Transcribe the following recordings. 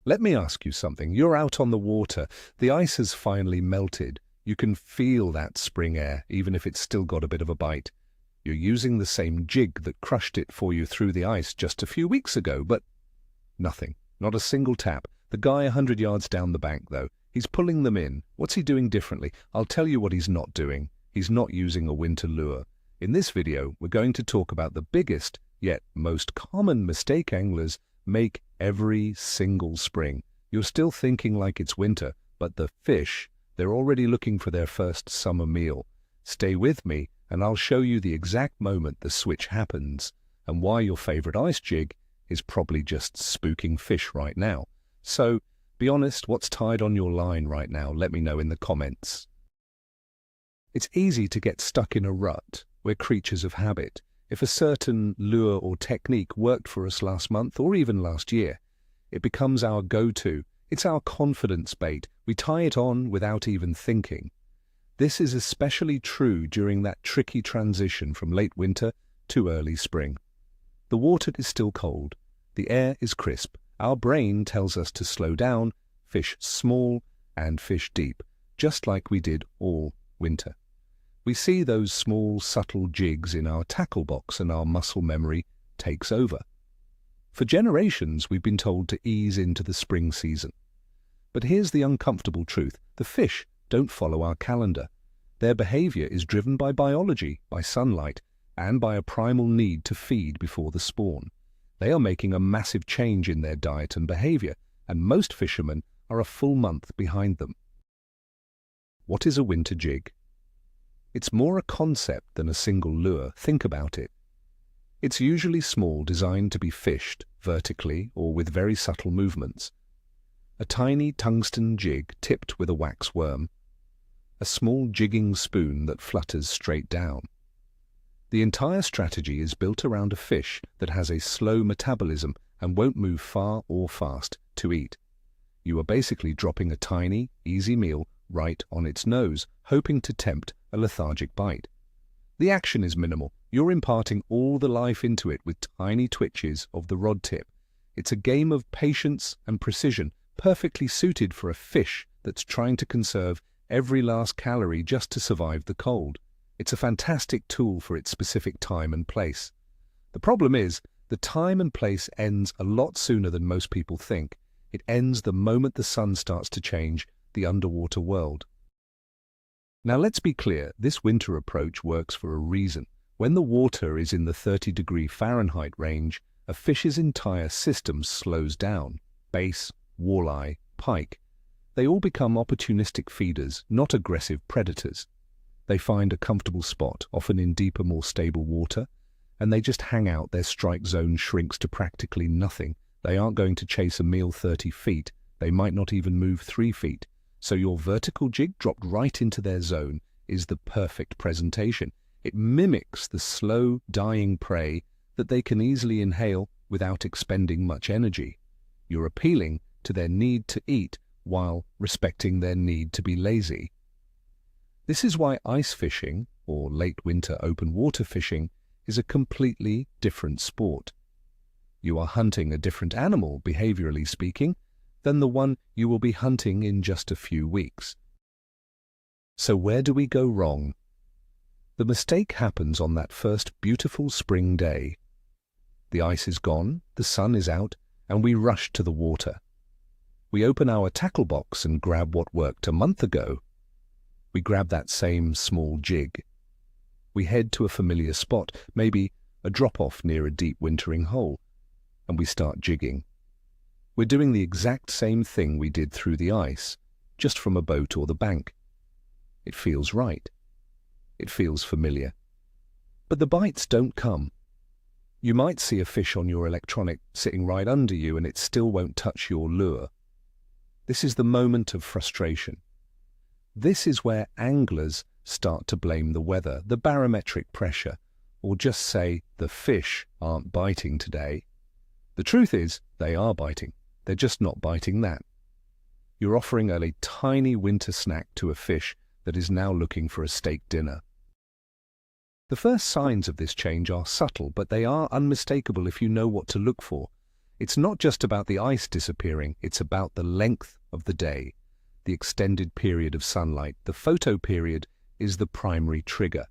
Let me ask you something. You're out on the water. The ice has finally melted. You can feel that spring air, even if it's still got a bit of a bite. You're using the same jig that crushed it for you through the ice just a few weeks ago, but nothing. Not a single tap. The guy 100 yards down the bank, though, he's pulling them in. What's he doing differently? I'll tell you what he's not doing. He's not using a winter lure. In this video, we're going to talk about the biggest, yet most common mistake anglers make every single spring. You're still thinking like it's winter, but the fish, they're already looking for their first summer meal. Stay with me, and I'll show you the exact moment the switch happens, and why your favorite ice jig is probably just spooking fish right now. So, be honest, what's tied on your line right now? Let me know in the comments. It's easy to get stuck in a rut. We're creatures of habit. If a certain lure or technique worked for us last month or even last year, it becomes our go-to. It's our confidence bait. We tie it on without even thinking. This is especially true during that tricky transition from late winter to early spring. The water is still cold. The air is crisp. Our brain tells us to slow down, fish small, and fish deep, just like we did all winter. We see those small, subtle jigs in our tackle box and our muscle memory takes over. For generations, we've been told to ease into the spring season. But here's the uncomfortable truth. The fish don't follow our calendar. Their behavior is driven by biology, by sunlight, and by a primal need to feed before the spawn. They are making a massive change in their diet and behavior, and most fishermen are a full month behind them. What is a winter jig? It's more a concept than a single lure. Think about it. It's usually small, designed to be fished vertically or with very subtle movements. A tiny tungsten jig tipped with a wax worm. A small jigging spoon that flutters straight down. The entire strategy is built around a fish that has a slow metabolism and won't move far or fast to eat. You are basically dropping a tiny, easy meal right on its nose, hoping to tempt a lethargic bite. The action is minimal. You're imparting all the life into it with tiny twitches of the rod tip. It's a game of patience and precision, perfectly suited for a fish that's trying to conserve every last calorie just to survive the cold. It's a fantastic tool for its specific time and place. The problem is, the time and place ends a lot sooner than most people think. It ends the moment the sun starts to change the underwater world. Now let's be clear, this winter approach works for a reason. When the water is in the 30-degree Fahrenheit range, a fish's entire system slows down. Bass, walleye, pike. They all become opportunistic feeders, not aggressive predators. They find a comfortable spot, often in deeper, more stable water, and they just hang out. Their strike zone shrinks to practically nothing. They aren't going to chase a meal 30 feet. They might not even move 3 feet. So your vertical jig dropped right into their zone is the perfect presentation. It mimics the slow, dying prey that they can easily inhale without expending much energy. You're appealing to their need to eat while respecting their need to be lazy. This is why ice fishing, or late winter open water fishing, is a completely different sport. You are hunting a different animal, behaviorally speaking, than the one you will be hunting in just a few weeks. So where do we go wrong? The mistake happens on that first beautiful spring day. The ice is gone, the sun is out, and we rush to the water. We open our tackle box and grab what worked a month ago. We grab that same small jig. We head to a familiar spot, maybe a drop-off near a deep wintering hole, and we start jigging. We're doing the exact same thing we did through the ice, just from a boat or the bank. It feels right. It feels familiar. But the bites don't come. You might see a fish on your electronic sitting right under you and it still won't touch your lure. This is the moment of frustration. This is where anglers start to blame the weather, the barometric pressure, or just say the fish aren't biting today. The truth is, they are biting. They're just not biting that. You're offering a tiny winter snack to a fish that is now looking for a steak dinner. The first signs of this change are subtle, but they are unmistakable if you know what to look for. It's not just about the ice disappearing, it's about the length of the day. The extended period of sunlight, the photo period, is the primary trigger.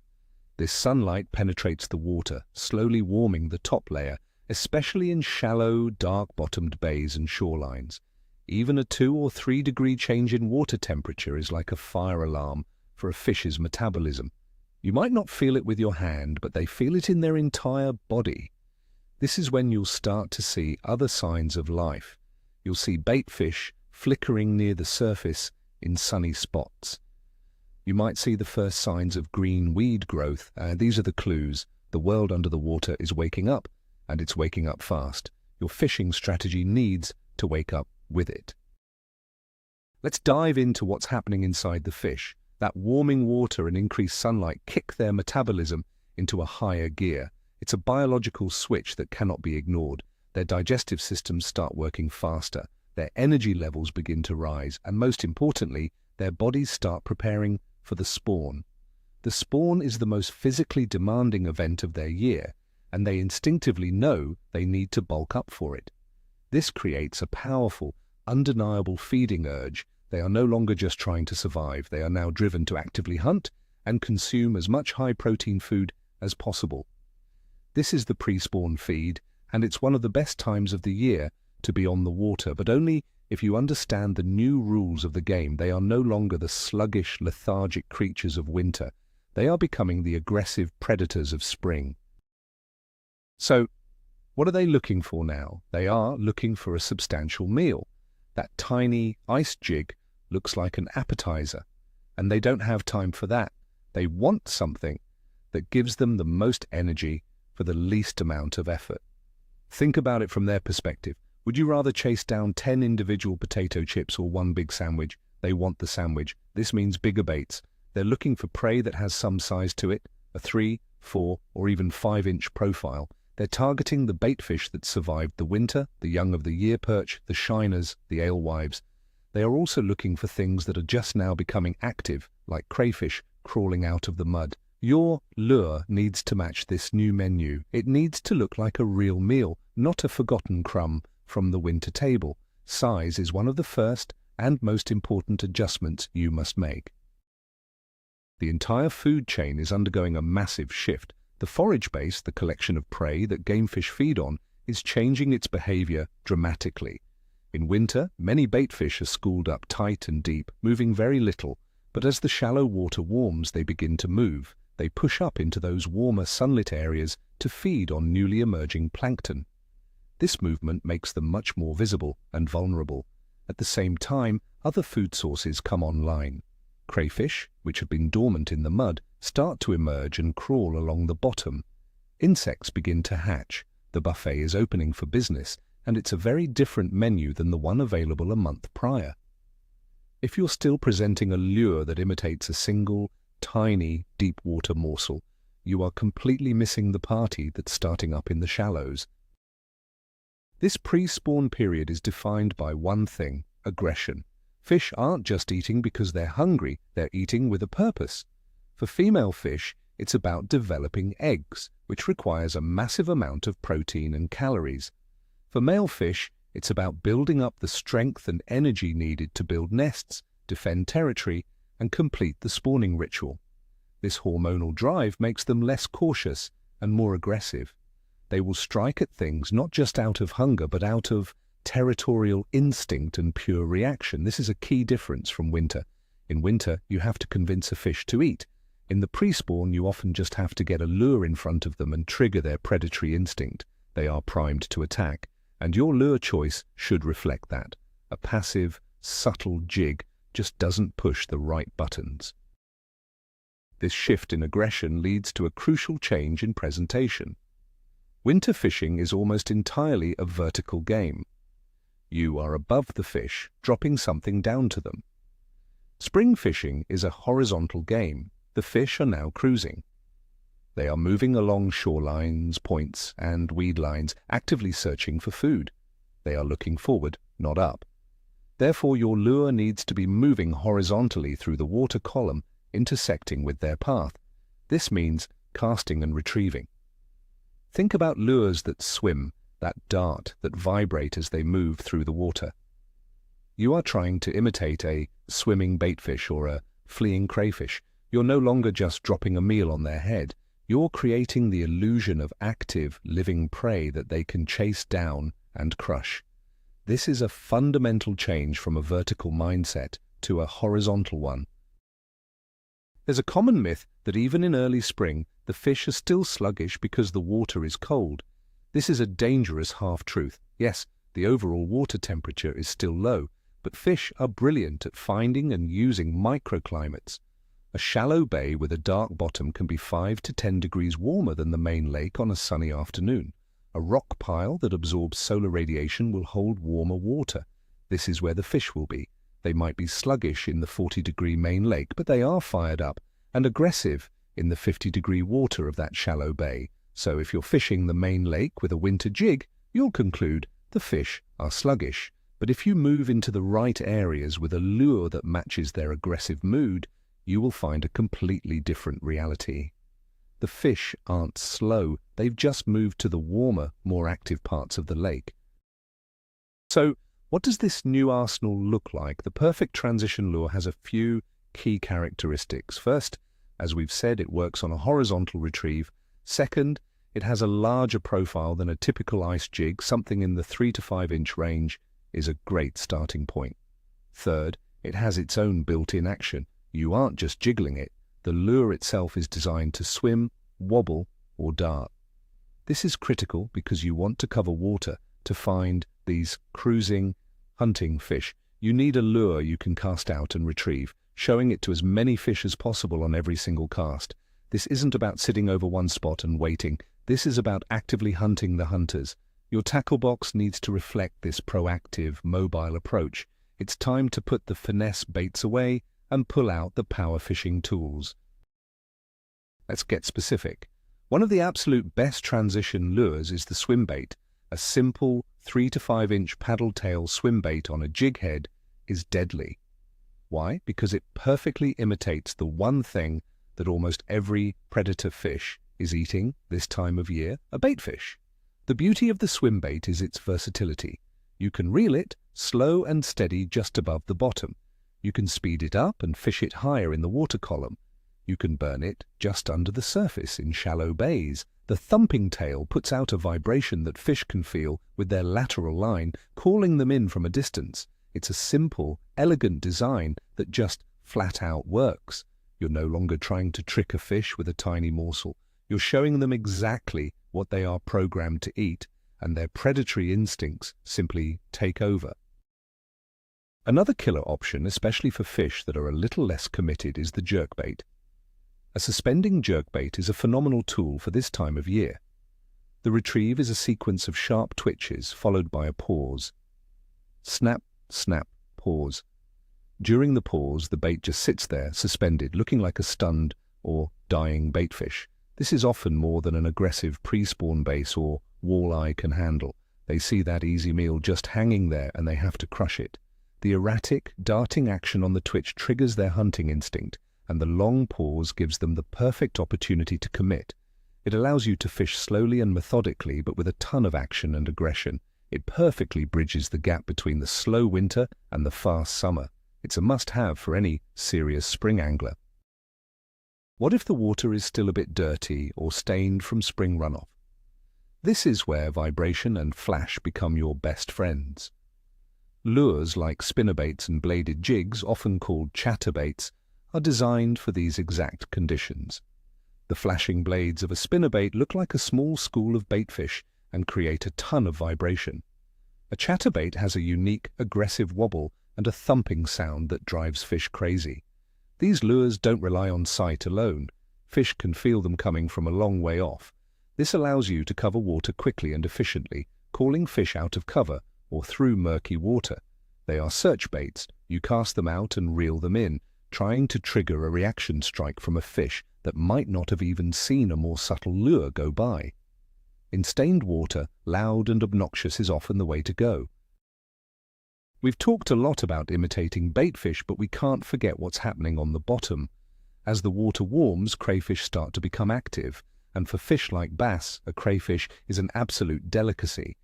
This sunlight penetrates the water, slowly warming the top layer, especially in shallow, dark-bottomed bays and shorelines. Even a 2 or 3 degree change in water temperature is like a fire alarm for a fish's metabolism. You might not feel it with your hand, but they feel it in their entire body. This is when you'll start to see other signs of life. You'll see bait fish flickering near the surface in sunny spots. You might see the first signs of green weed growth. These are the clues. The world under the water is waking up, and it's waking up fast. Your fishing strategy needs to wake up with it. Let's dive into what's happening inside the fish. That warming water and increased sunlight kick their metabolism into a higher gear. It's a biological switch that cannot be ignored. Their digestive systems start working faster, their energy levels begin to rise, and most importantly, their bodies start preparing for the spawn. The spawn is the most physically demanding event of their year, and they instinctively know they need to bulk up for it. This creates a powerful, undeniable feeding urge. They are no longer just trying to survive. They are now driven to actively hunt and consume as much high-protein food as possible. This is the pre-spawn feed, and it's one of the best times of the year to be on the water, but only if you understand the new rules of the game. They are no longer the sluggish, lethargic creatures of winter. They are becoming the aggressive predators of spring. So, what are they looking for now? They are looking for a substantial meal. That tiny ice jig looks like an appetizer, and they don't have time for that. They want something that gives them the most energy for the least amount of effort. Think about it from their perspective. Would you rather chase down 10 individual potato chips or one big sandwich? They want the sandwich. This means bigger baits. They're looking for prey that has some size to it, a 3, 4, or even 5-inch profile. They're targeting the baitfish that survived the winter, the young of the year perch, the shiners, the alewives. They are also looking for things that are just now becoming active, like crayfish crawling out of the mud. Your lure needs to match this new menu. It needs to look like a real meal, not a forgotten crumb from the winter table. Size is one of the first and most important adjustments you must make. The entire food chain is undergoing a massive shift. The forage base, the collection of prey that gamefish feed on, is changing its behavior dramatically. In winter, many baitfish are schooled up tight and deep, moving very little, but as the shallow water warms, they begin to move. They push up into those warmer sunlit areas to feed on newly emerging plankton. This movement makes them much more visible and vulnerable. At the same time, other food sources come online. Crayfish, which have been dormant in the mud, start to emerge and crawl along the bottom. Insects begin to hatch. The buffet is opening for business, and it's a very different menu than the one available a month prior. If you're still presenting a lure that imitates a single, tiny, deep-water morsel, you are completely missing the party that's starting up in the shallows. This pre-spawn period is defined by one thing: aggression. Fish aren't just eating because they're hungry, they're eating with a purpose. For female fish, it's about developing eggs, which requires a massive amount of protein and calories. For male fish, it's about building up the strength and energy needed to build nests, defend territory, and complete the spawning ritual. This hormonal drive makes them less cautious and more aggressive. They will strike at things not just out of hunger, but out of territorial instinct and pure reaction. This is a key difference from winter. In winter, you have to convince a fish to eat. In the pre-spawn, you often just have to get a lure in front of them and trigger their predatory instinct. They are primed to attack, and your lure choice should reflect that. A passive, subtle jig just doesn't push the right buttons. This shift in aggression leads to a crucial change in presentation. Winter fishing is almost entirely a vertical game. You are above the fish, dropping something down to them. Spring fishing is a horizontal game. The fish are now cruising. They are moving along shorelines, points, and weed lines, actively searching for food. They are looking forward, not up. Therefore, your lure needs to be moving horizontally through the water column, intersecting with their path. This means casting and retrieving. Think about lures that swim. that dart that vibrate as they move through the water. You are trying to imitate a swimming baitfish or a fleeing crayfish. You're no longer just dropping a meal on their head. You're creating the illusion of active, living prey that they can chase down and crush. This is a fundamental change from a vertical mindset to a horizontal one. There's a common myth that even in early spring, the fish are still sluggish because the water is cold. This is a dangerous half-truth. Yes, the overall water temperature is still low, but fish are brilliant at finding and using microclimates. A shallow bay with a dark bottom can be 5 to 10 degrees warmer than the main lake on a sunny afternoon. A rock pile that absorbs solar radiation will hold warmer water. This is where the fish will be. They might be sluggish in the 40-degree main lake, but they are fired up and aggressive in the 50-degree water of that shallow bay. So if you're fishing the main lake with a winter jig, you'll conclude the fish are sluggish. But if you move into the right areas with a lure that matches their aggressive mood, you will find a completely different reality. The fish aren't slow, they've just moved to the warmer, more active parts of the lake. So, what does this new arsenal look like? The perfect transition lure has a few key characteristics. First, as we've said, it works on a horizontal retrieve. Second, it has a larger profile than a typical ice jig. Something in the 3 to 5 inch range is a great starting point. Third, it has its own built-in action. You aren't just jiggling it. The lure itself is designed to swim, wobble, or dart. This is critical because you want to cover water to find these cruising, hunting fish. You need a lure you can cast out and retrieve, showing it to as many fish as possible on every single cast. This isn't about sitting over one spot and waiting. This is about actively hunting the hunters. Your tackle box needs to reflect this proactive, mobile approach. It's time to put the finesse baits away and pull out the power fishing tools. Let's get specific. One of the absolute best transition lures is the swim bait. A simple 3 to 5 inch paddle tail swim bait on a jig head is deadly. Why? Because it perfectly imitates the one thing that almost every predator fish is eating this time of year, a baitfish. The beauty of the swim bait is its versatility. You can reel it slow and steady just above the bottom. You can speed it up and fish it higher in the water column. You can burn it just under the surface in shallow bays. The thumping tail puts out a vibration that fish can feel with their lateral line, calling them in from a distance. It's a simple, elegant design that just flat out works. You're no longer trying to trick a fish with a tiny morsel. You're showing them exactly what they are programmed to eat, and their predatory instincts simply take over. Another killer option, especially for fish that are a little less committed, is the jerkbait. A suspending jerkbait is a phenomenal tool for this time of year. The retrieve is a sequence of sharp twitches followed by a pause. Snap, snap, pause. During the pause, the bait just sits there, suspended, looking like a stunned or dying baitfish. This is often more than an aggressive pre-spawn base or walleye can handle. They see that easy meal just hanging there and they have to crush it. The erratic, darting action on the twitch triggers their hunting instinct, and the long pause gives them the perfect opportunity to commit. It allows you to fish slowly and methodically, but with a ton of action and aggression. It perfectly bridges the gap between the slow winter and the fast summer. It's a must-have for any serious spring angler. What if the water is still a bit dirty or stained from spring runoff? This is where vibration and flash become your best friends. Lures like spinnerbaits and bladed jigs, often called chatterbaits, are designed for these exact conditions. The flashing blades of a spinnerbait look like a small school of baitfish and create a ton of vibration. A chatterbait has a unique, aggressive wobble and a thumping sound that drives fish crazy. These lures don't rely on sight alone. Fish can feel them coming from a long way off. This allows you to cover water quickly and efficiently, calling fish out of cover or through murky water. They are search baits. You cast them out and reel them in, trying to trigger a reaction strike from a fish that might not have even seen a more subtle lure go by. In stained water, loud and obnoxious is often the way to go. We've talked a lot about imitating baitfish, but we can't forget what's happening on the bottom. As the water warms, crayfish start to become active, and for fish like bass, a crayfish is an absolute delicacy.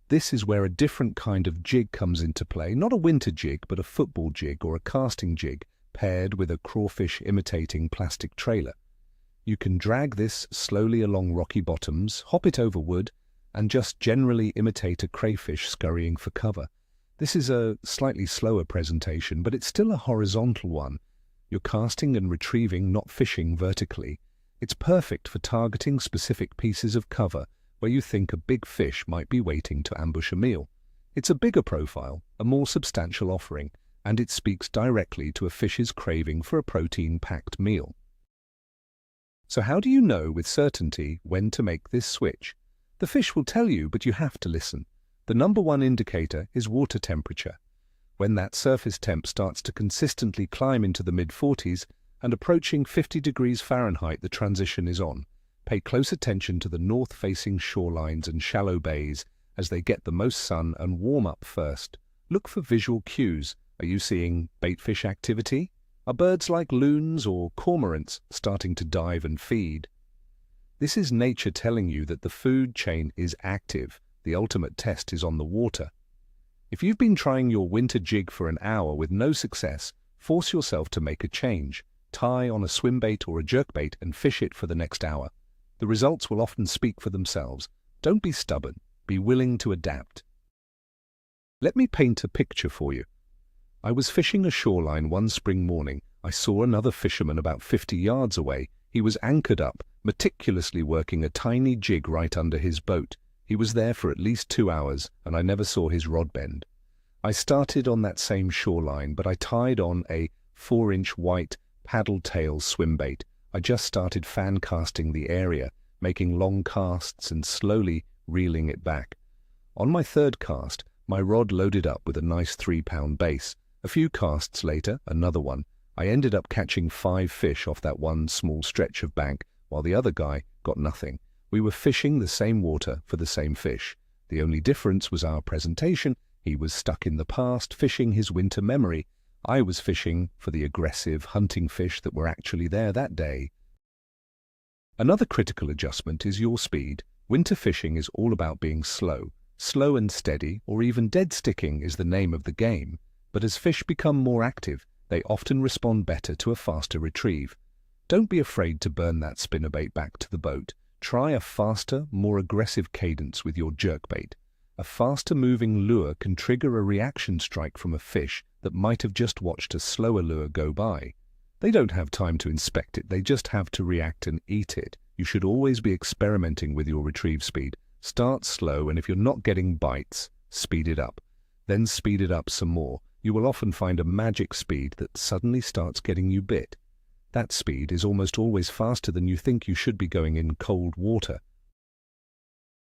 This is where a different kind of jig comes into play, not a winter jig, but a football jig or a casting jig, paired with a crawfish-imitating plastic trailer. You can drag this slowly along rocky bottoms, hop it over wood, and just generally imitate a crayfish scurrying for cover. This is a slightly slower presentation, but it's still a horizontal one. You're casting and retrieving, not fishing vertically. It's perfect for targeting specific pieces of cover where you think a big fish might be waiting to ambush a meal. It's a bigger profile, a more substantial offering, and it speaks directly to a fish's craving for a protein-packed meal. So how do you know with certainty when to make this switch? The fish will tell you, but you have to listen. The number one indicator is water temperature. When that surface temp starts to consistently climb into the mid-40s and approaching 50 degrees Fahrenheit, the transition is on. Pay close attention to the north-facing shorelines and shallow bays as they get the most sun and warm up first. Look for visual cues. Are you seeing baitfish activity? Are birds like loons or cormorants starting to dive and feed? This is nature telling you that the food chain is active. The ultimate test is on the water. If you've been trying your winter jig for an hour with no success, force yourself to make a change. Tie on a swim bait or a jerkbait and fish it for the next hour. The results will often speak for themselves. Don't be stubborn. Be willing to adapt. Let me paint a picture for you. I was fishing a shoreline one spring morning. I saw another fisherman about 50 yards away. He was anchored up, meticulously working a tiny jig right under his boat. He was there for at least 2 hours, and I never saw his rod bend. I started on that same shoreline, but I tied on a 4-inch white paddle tail swim bait. I just started fan casting the area, making long casts and slowly reeling it back. On my third cast, my rod loaded up with a nice 3-pound base. A few casts later, another one. I ended up catching 5 fish off that one small stretch of bank, while the other guy got nothing. We were fishing the same water for the same fish. The only difference was our presentation. He was stuck in the past, fishing his winter memory. I was fishing for the aggressive hunting fish that were actually there that day. Another critical adjustment is your speed. Winter fishing is all about being slow. Slow and steady, or even dead sticking, is the name of the game. But as fish become more active, they often respond better to a faster retrieve. Don't be afraid to burn that spinnerbait back to the boat. Try a faster, more aggressive cadence with your jerkbait. A faster-moving lure can trigger a reaction strike from a fish that might have just watched a slower lure go by. They don't have time to inspect it, they just have to react and eat it. You should always be experimenting with your retrieve speed. Start slow, and if you're not getting bites, speed it up. Then speed it up some more. You will often find a magic speed that suddenly starts getting you bit. That speed is almost always faster than you think you should be going in cold water.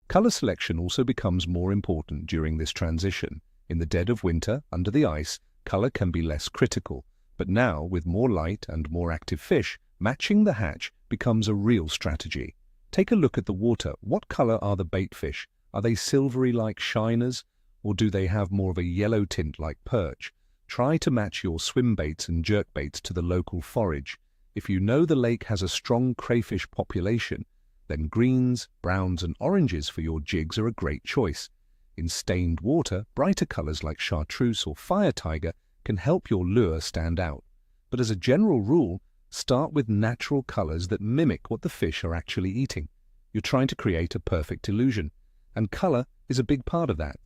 Color selection also becomes more important during this transition. In the dead of winter, under the ice, color can be less critical. But now, with more light and more active fish, matching the hatch becomes a real strategy. Take a look at the water. What color are the bait fish? Are they silvery like shiners, or do they have more of a yellow tint like perch? Try to match your swim baits and jerk baits to the local forage. If you know the lake has a strong crayfish population, then greens, browns and oranges for your jigs are a great choice. In stained water, brighter colors like chartreuse or fire tiger can help your lure stand out. But as a general rule, start with natural colors that mimic what the fish are actually eating. You're trying to create a perfect illusion, and color is a big part of that.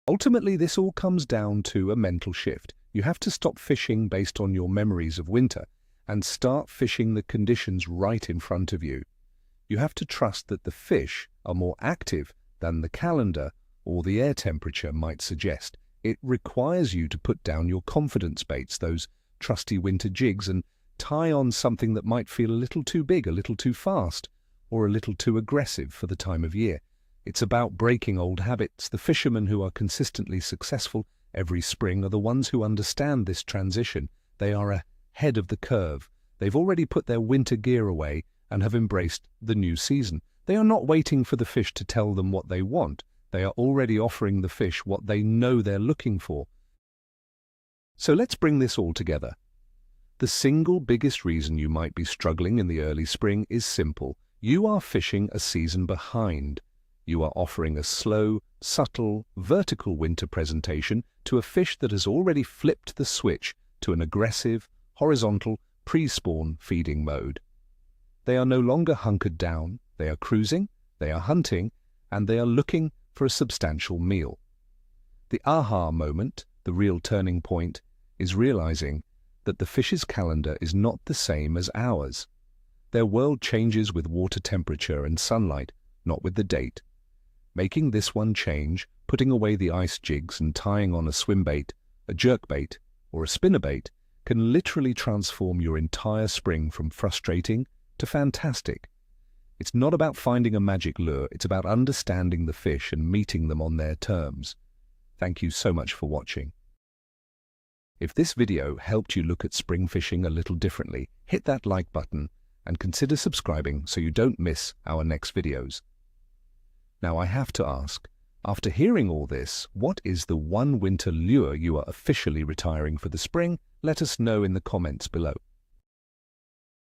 Ultimately, this all comes down to a mental shift. You have to stop fishing based on your memories of winter and start fishing the conditions right in front of you. You have to trust that the fish are more active than the calendar or the air temperature might suggest. It requires you to put down your confidence baits, those trusty winter jigs, and tie on something that might feel a little too big, a little too fast, or a little too aggressive for the time of year. It's about breaking old habits. The fishermen who are consistently successful every spring are the ones who understand this transition. They are ahead of the curve. They've already put their winter gear away and have embraced the new season. They are not waiting for the fish to tell them what they want. They are already offering the fish what they know they're looking for. So let's bring this all together. The single biggest reason you might be struggling in the early spring is simple. You are fishing a season behind. You are offering a slow, subtle, vertical winter presentation to a fish that has already flipped the switch to an aggressive, horizontal, pre-spawn feeding mode. They are no longer hunkered down, they are cruising, they are hunting, and they are looking for a substantial meal. The aha moment, the real turning point, is realizing that the fish's calendar is not the same as ours. Their world changes with water temperature and sunlight, not with the date. Making this one change, putting away the ice jigs and tying on a swim bait, a jerkbait, or a spinnerbait can literally transform your entire spring from frustrating to fantastic. It's not about finding a magic lure, it's about understanding the fish and meeting them on their terms. Thank you so much for watching. If this video helped you look at spring fishing a little differently, hit that like button and consider subscribing so you don't miss our next videos. Now I have to ask, after hearing all this, what is the one winter lure you are officially retiring for the spring? Let us know in the comments below.